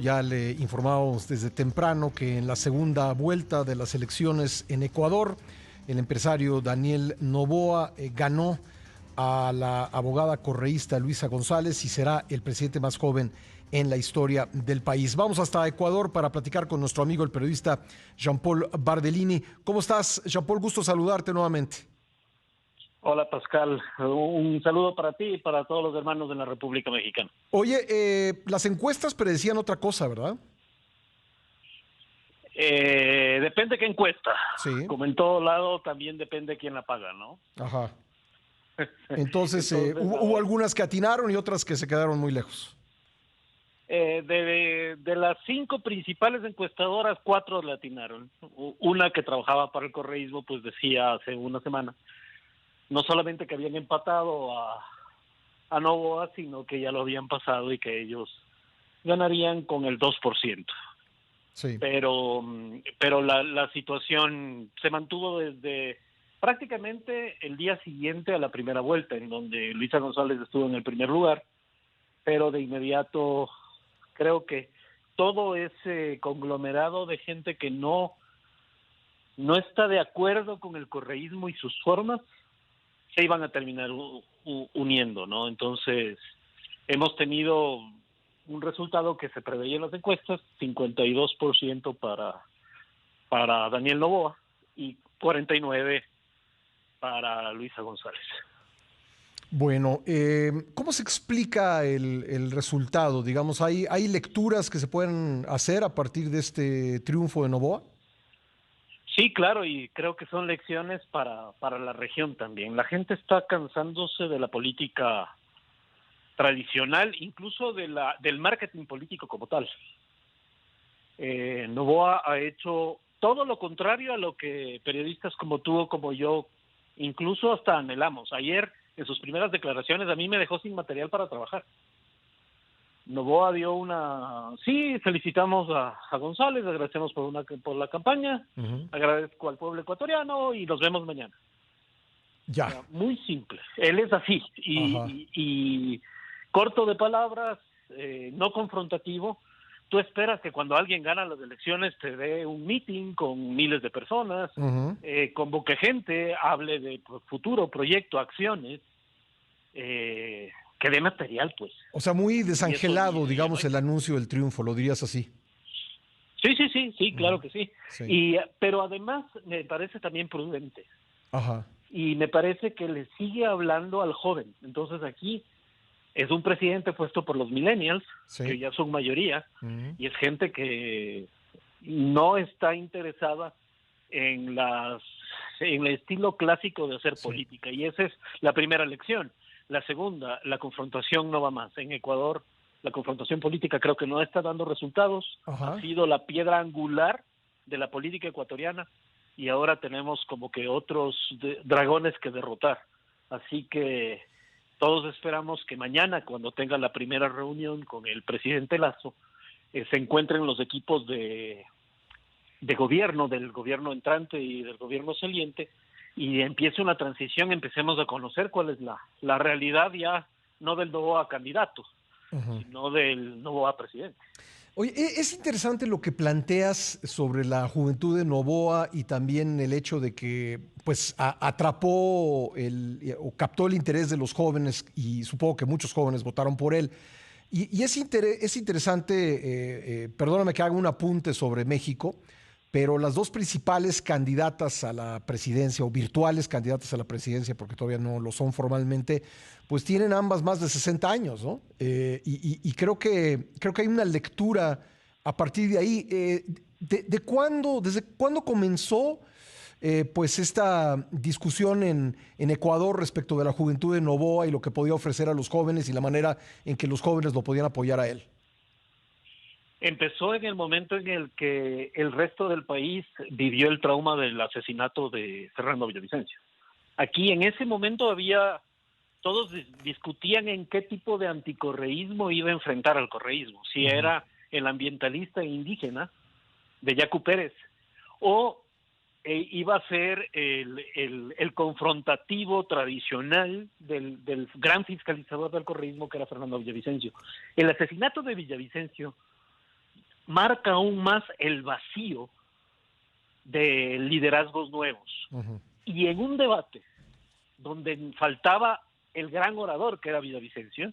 Ya le informábamos desde temprano que en la segunda vuelta de las elecciones en Ecuador, el empresario Daniel Noboa ganó a la abogada correísta Luisa González y será el presidente más joven en la historia del país. Vamos hasta Ecuador para platicar con nuestro amigo el periodista Jean-Paul Bardellini. ¿Cómo estás, Jean-Paul? Gusto saludarte nuevamente. Hola Pascal, un saludo para ti y para todos los hermanos de la República Mexicana. Oye, las encuestas predecían otra cosa, ¿verdad? Depende qué encuesta. Sí. Como en todo lado, también depende quién la paga, ¿no? Ajá. Entonces, Entonces, hubo algunas que atinaron y otras que se quedaron muy lejos. de las 5 principales encuestadoras, 4 le atinaron. Una que trabajaba para el correísmo, pues decía hace una semana, no solamente que habían empatado a Novoa, sino que ya lo habían pasado y que ellos ganarían con el 2%. Sí. Pero la situación se mantuvo desde prácticamente el día siguiente a la primera vuelta, en donde Luisa González estuvo en el primer lugar, pero de inmediato creo que todo ese conglomerado de gente que no está de acuerdo con el correísmo y sus formas se iban a terminar uniendo, ¿no? Entonces hemos tenido un resultado que se preveía en las encuestas, 52% para Daniel Noboa y 49% para Luisa González. Bueno, ¿cómo se explica el resultado? Digamos, ¿hay lecturas que se pueden hacer a partir de este triunfo de Noboa? Sí, claro, y creo que son lecciones para la región también. La gente está cansándose de la política tradicional, incluso del marketing político como tal. Noboa ha hecho todo lo contrario a lo que periodistas como tú o como yo incluso hasta anhelamos. Ayer, en sus primeras declaraciones, a mí me dejó sin material para trabajar. Noboa dio sí, felicitamos a González, agradecemos por la campaña, Ujú. agradezco al pueblo ecuatoriano y nos vemos mañana. O Ya. sea, muy simple. Él es así Ajá. y corto de palabras, no confrontativo. Tú esperas que cuando alguien gana las elecciones te dé un meeting con miles de personas, Ujú. convoque gente, hable de futuro, proyecto, acciones, que dé material, pues. O sea, muy Y eso desangelado, ya no digamos, hay. el anuncio del triunfo, lo dirías así. Sí, Ujú. claro que sí. Sí. Pero además me parece también prudente Ajá. y me parece que le sigue hablando al joven. Entonces aquí es un presidente puesto por los millennials, Sí. que ya son mayoría, Ujú. y es gente que no está interesada en en el estilo clásico de hacer Sí. política, y esa es la primera lección. La segunda, la confrontación no va más. En Ecuador, la confrontación política creo que no está dando resultados, ha Ajá. sido la piedra angular de la política ecuatoriana, y ahora tenemos como que otros dragones que derrotar. Así que todos esperamos que mañana, cuando tenga la primera reunión con el presidente Lazo, se encuentren los equipos de gobierno, del gobierno entrante y del gobierno saliente, y empiece una transición, empecemos a conocer cuál es la realidad ya, no del Noboa candidato, Ujú. sino del Noboa presidente. Oye, es interesante lo que planteas sobre la juventud de Noboa y también el hecho de que pues atrapó o captó el interés de los jóvenes y supongo que muchos jóvenes votaron por él. Y es interesante, perdóname que haga un apunte sobre México, pero las dos principales candidatas a la presidencia o virtuales candidatas a la presidencia, porque todavía no lo son formalmente, pues tienen ambas más de 60 años, ¿no? Y creo que hay una lectura a partir de ahí. ¿Desde cuándo comenzó pues esta discusión en Ecuador respecto de la juventud de Noboa y lo que podía ofrecer a los jóvenes y la manera en que los jóvenes lo podían apoyar a él? Empezó en el momento en el que el resto del país vivió el trauma del asesinato de Fernando Villavicencio. Aquí en ese momento todos discutían en qué tipo de anticorreísmo iba a enfrentar al correísmo, si Ujú. era el ambientalista indígena de Yacu Pérez o iba a ser el confrontativo tradicional del gran fiscalizador del correísmo que era Fernando Villavicencio. El asesinato de Villavicencio marca aún más el vacío de liderazgos nuevos. Y en un debate donde faltaba el gran orador que era Villavicencio,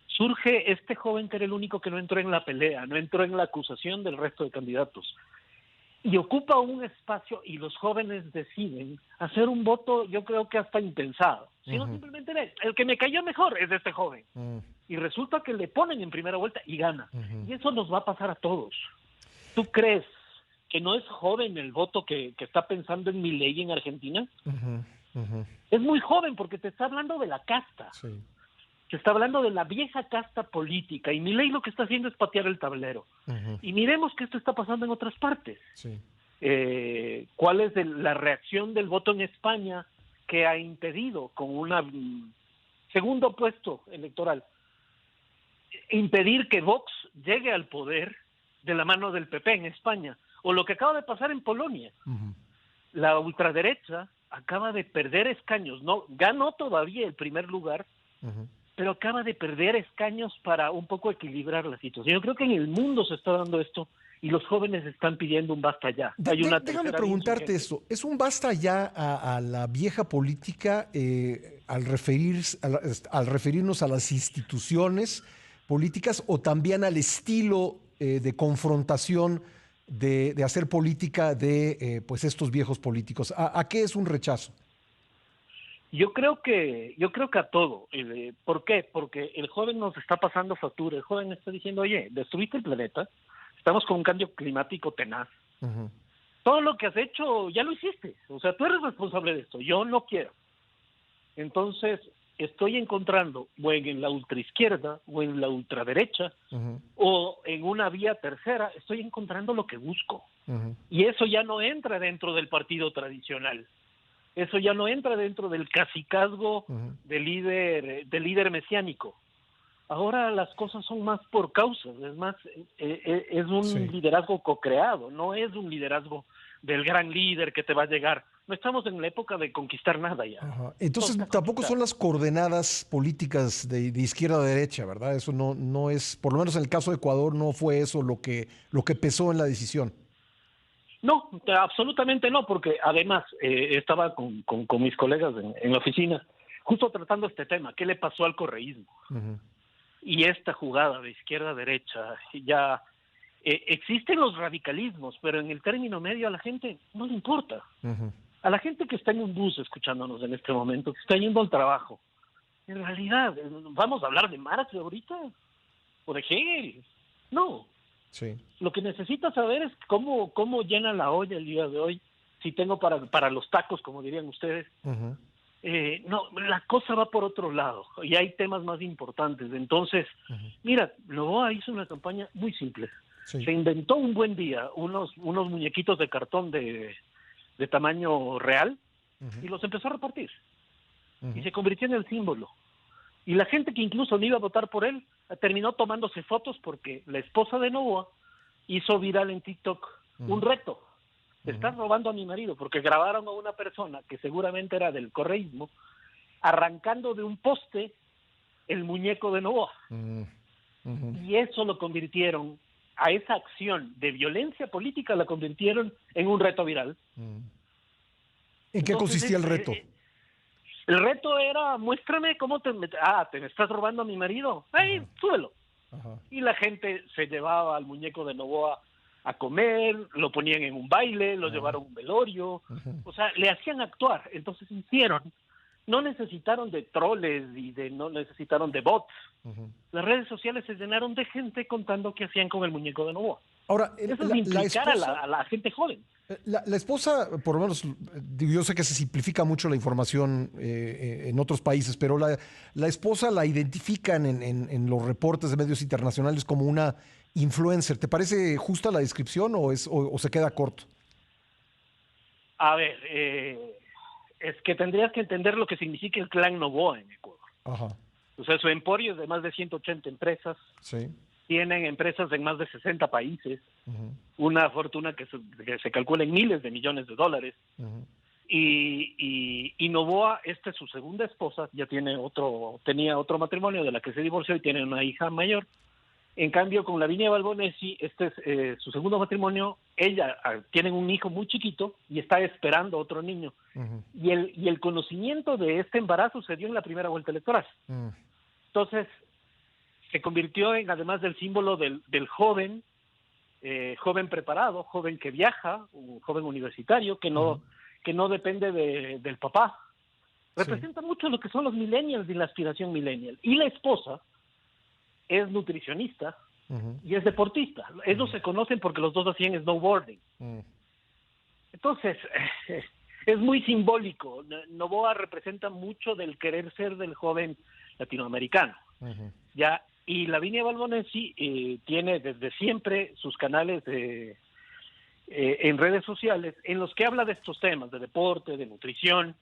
surge este joven que era el único que no entró en la pelea, no entró en la acusación del resto de candidatos. Y ocupa un espacio y los jóvenes deciden hacer un voto, yo creo que hasta impensado. Sino simplemente el que me cayó mejor es este joven. Y resulta que le ponen en primera vuelta y gana. Y eso nos va a pasar a todos. ¿Tú crees que no es joven el voto que está pensando en Milei en Argentina? Es muy joven porque te está hablando de la casta. Sí. Te está hablando de la vieja casta política. Y Milei lo que está haciendo es patear el tablero. Y miremos que esto está pasando en otras partes. Sí. ¿Cuál es la reacción del voto en España que ha impedido con un segundo puesto electoral impedir que Vox llegue al poder de la mano del PP en España? O lo que acaba de pasar en Polonia. La ultraderecha acaba de perder escaños, no ganó todavía el primer lugar, pero acaba de perder escaños para un poco equilibrar la situación. Yo creo que en el mundo se está dando esto y los jóvenes están pidiendo un basta ya. Déjame preguntarte esto. ¿Es un basta ya a la vieja política al referirnos a las instituciones políticas o también al estilo de confrontación de hacer política de pues estos viejos políticos? ¿A qué es un rechazo? Yo creo que a todo. ¿Por qué? Porque el joven nos está pasando factura. El joven está diciendo, oye, destruiste el planeta, estamos con un cambio climático tenaz. Todo lo que has hecho ya lo hiciste. O sea, tú eres responsable de esto. Yo no quiero. Entonces, estoy encontrando o en la ultraizquierda o en la ultraderecha o en una vía tercera, estoy encontrando lo que busco. Y eso ya no entra dentro del partido tradicional. Eso ya no entra dentro del cacicazgo del líder mesiánico. Ahora las cosas son más por causas, es más, es un liderazgo co-creado, no es un liderazgo del gran líder que te va a llegar. No estamos en la época de conquistar nada ya. Entonces tampoco son las coordenadas políticas de izquierda a derecha, ¿verdad? Eso no es, por lo menos en el caso de Ecuador, no fue eso lo que pesó en la decisión. No, absolutamente no, porque además estaba con mis colegas en la oficina, justo tratando este tema, ¿qué le pasó al correísmo? Y esta jugada de izquierda a derecha, ya existen los radicalismos, pero en el término medio a la gente no le importa. A la gente que está en un bus escuchándonos en este momento, que está yendo al trabajo, en realidad, ¿vamos a hablar de Marx ahorita? ¿O de Hegel? No. Sí. Lo que necesitas saber es cómo llena la olla el día de hoy, si tengo para los tacos, como dirían ustedes. No, la cosa va por otro lado y hay temas más importantes. Entonces, mira, Noboa hizo una campaña muy simple. Se inventó un buen día unos muñequitos de cartón de tamaño real y los empezó a repartir. Y se convirtió en el símbolo. Y la gente que incluso no iba a votar por él terminó tomándose fotos porque la esposa de Noboa hizo viral en TikTok un reto. Te estás robando a mi marido, porque grabaron a una persona que seguramente era del correísmo arrancando de un poste el muñeco de Noboa. Y eso lo convirtieron, a esa acción de violencia política la convirtieron en un reto viral. ¿En qué consistía el reto? El reto era, muéstrame cómo te estás robando a mi marido. ¡Ay, súbelo! Y la gente se llevaba al muñeco de Noboa a comer, lo ponían en un baile, lo llevaron a un velorio. O sea, le hacían actuar. Entonces hicieron. No necesitaron de troles y no necesitaron de bots. Las redes sociales se llenaron de gente contando qué hacían con el muñeco de Noboa. Ahora, eso es implicar a la gente joven. La esposa, por lo menos, yo sé que se simplifica mucho la información en otros países, pero la esposa la identifican en los reportes de medios internacionales como una influencer. ¿Te parece justa la descripción o se queda corto? A ver, es que tendrías que entender lo que significa el clan Noboa en Ecuador. O sea, su emporio es de más de 180 empresas. Sí. Tienen empresas en más de 60 países, una fortuna que se calcula en miles de millones de dólares. Y Noboa, esta es su segunda esposa, ya tenía otro matrimonio de la que se divorció y tiene una hija mayor. En cambio, con Lavinia Balbonesi, este es su segundo matrimonio, tienen un hijo muy chiquito y está esperando otro niño. Y el conocimiento de este embarazo se dio en la primera vuelta electoral. Entonces, se convirtió en, además del símbolo del joven, joven preparado, joven que viaja, un joven universitario, que no depende del papá. Representa mucho lo que son los millennials y la aspiración millennial. Y la esposa es nutricionista y es deportista. Ellos se conocen porque los dos hacían snowboarding. Entonces, es muy simbólico. Noboa representa mucho del querer ser del joven latinoamericano. Ya, y Lavinia Balbonesi tiene desde siempre sus canales en redes sociales en los que habla de estos temas, de deporte, de nutrición.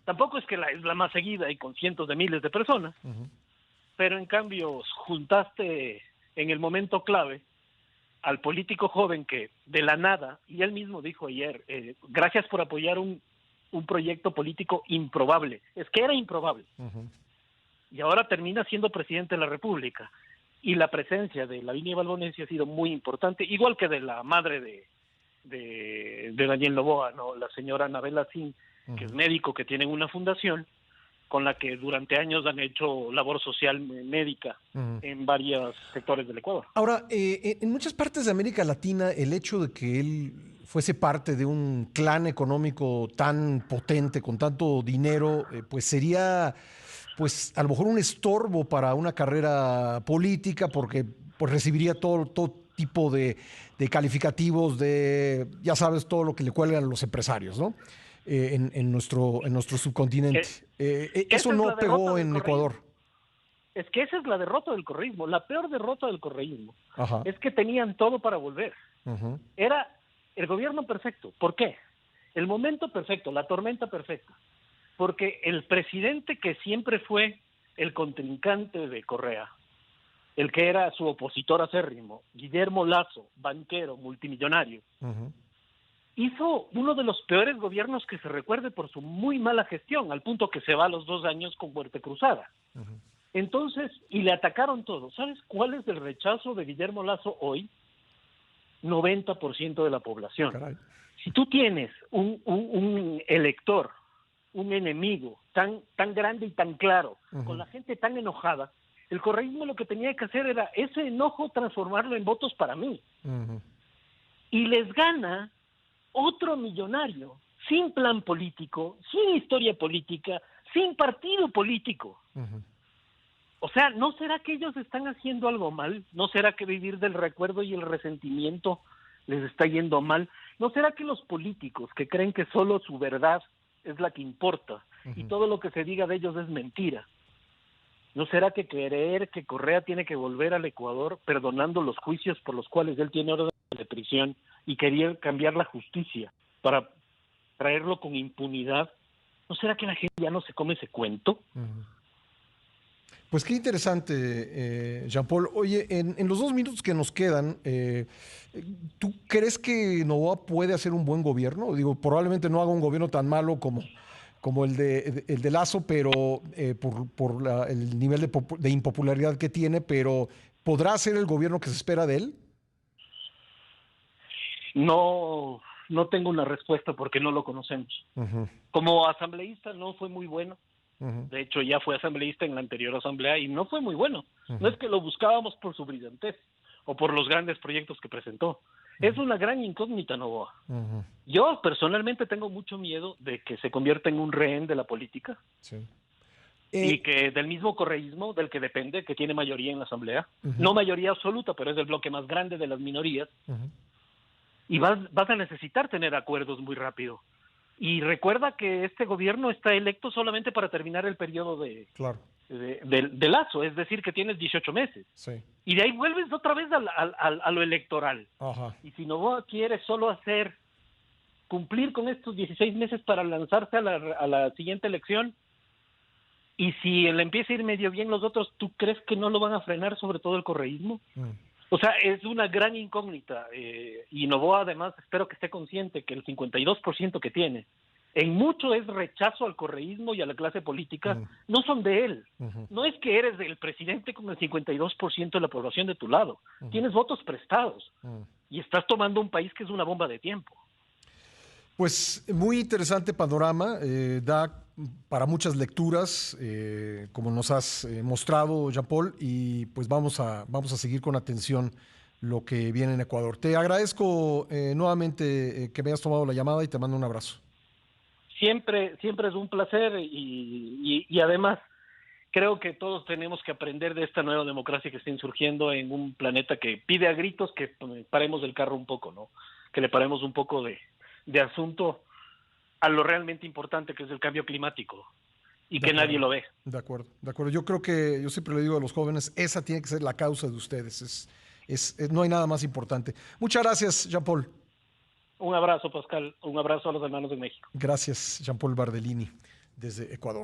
Tampoco es que es la más seguida y con cientos de miles de personas, pero en cambio juntaste en el momento clave al político joven que de la nada, y él mismo dijo ayer, gracias por apoyar un proyecto político improbable. Es que era improbable. Y ahora termina siendo presidente de la República. Y la presencia de Lavinia Balbonesi ha sido muy importante, igual que de la madre de Daniel Noboa, ¿no? La señora Anabela Sin, que es médico, que tienen una fundación con la que durante años han hecho labor social médica en varios sectores del Ecuador. Ahora, en muchas partes de América Latina, el hecho de que él fuese parte de un clan económico tan potente, con tanto dinero, pues sería, pues a lo mejor un estorbo para una carrera política, porque pues recibiría todo tipo de calificativos de, ya sabes, todo lo que le cuelgan a los empresarios, ¿no? En nuestro subcontinente. Eso no pegó en Ecuador. Es que esa es la derrota del correísmo. La peor derrota del correísmo es que tenían todo para volver. Era el gobierno perfecto. ¿Por qué? El momento perfecto, la tormenta perfecta. Porque el presidente que siempre fue el contrincante de Correa, el que era su opositor acérrimo, Guillermo Lasso, banquero, multimillonario, hizo uno de los peores gobiernos que se recuerde por su muy mala gestión, al punto que se va a los 2 años con muerte cruzada. Entonces, y le atacaron todo. ¿Sabes cuál es el rechazo de Guillermo Lasso hoy? 90% de la población. Caray. Si tú tienes un elector, un enemigo tan grande y tan claro, con la gente tan enojada, el correísmo lo que tenía que hacer era ese enojo transformarlo en votos para mí. Y les gana otro millonario, sin plan político, sin historia política, sin partido político. O sea, ¿no será que ellos están haciendo algo mal? ¿No será que vivir del recuerdo y el resentimiento les está yendo mal? ¿No será que los políticos que creen que solo su verdad es la que importa y todo lo que se diga de ellos es mentira? ¿No será que creer que Correa tiene que volver al Ecuador perdonando los juicios por los cuales él tiene orden de prisión y quería cambiar la justicia para traerlo con impunidad? ¿No será que la gente ya no se come ese cuento? Pues qué interesante, Jean-Paul. Oye, en los 2 minutos que nos quedan, ¿tú crees que Noboa puede hacer un buen gobierno? Digo, probablemente no haga un gobierno tan malo como el de Lasso, pero por el nivel de impopularidad que tiene, pero ¿podrá ser el gobierno que se espera de él? No tengo una respuesta porque no lo conocemos. Como asambleísta no fue muy bueno. De hecho, ya fue asambleísta en la anterior asamblea y no fue muy bueno. No es que lo buscábamos por su brillantez o por los grandes proyectos que presentó. Es una gran incógnita, Noboa. Yo personalmente tengo mucho miedo de que se convierta en un rehén de la política. Y que del mismo correísmo del que depende, que tiene mayoría en la asamblea, no mayoría absoluta, pero es el bloque más grande de las minorías, y vas a necesitar tener acuerdos muy rápido. Y recuerda que este gobierno está electo solamente para terminar el periodo de Lasso, es decir, que tienes 18 meses. Y de ahí vuelves otra vez a lo electoral. Y si Noboa quiere solo cumplir con estos 16 meses para lanzarse a la siguiente elección, y si le empieza a ir medio bien los otros, ¿tú crees que no lo van a frenar, sobre todo el correísmo? O sea, es una gran incógnita, y Noboa además espero que esté consciente que el 52% que tiene en mucho es rechazo al correísmo y a la clase política, no son de él. No es que eres el presidente con el 52% de la población de tu lado. Tienes votos prestados y estás tomando un país que es una bomba de tiempo. Pues muy interesante panorama, da para muchas lecturas, como nos has mostrado, Jean-Paul, y pues vamos a seguir con atención lo que viene en Ecuador. Te agradezco nuevamente que me hayas tomado la llamada y te mando un abrazo. Siempre es un placer y además creo que todos tenemos que aprender de esta nueva democracia que está insurgiendo en un planeta que pide a gritos que paremos el carro un poco, ¿no? Que le paremos un poco de asunto a lo realmente importante, que es el cambio climático, y que nadie lo ve. De acuerdo, de acuerdo. Yo creo que, yo siempre le digo a los jóvenes, esa tiene que ser la causa de ustedes. No hay nada más importante. Muchas gracias, Jean-Paul. Un abrazo, Pascal. Un abrazo a los hermanos de México. Gracias, Jean-Paul Bardellini, desde Ecuador.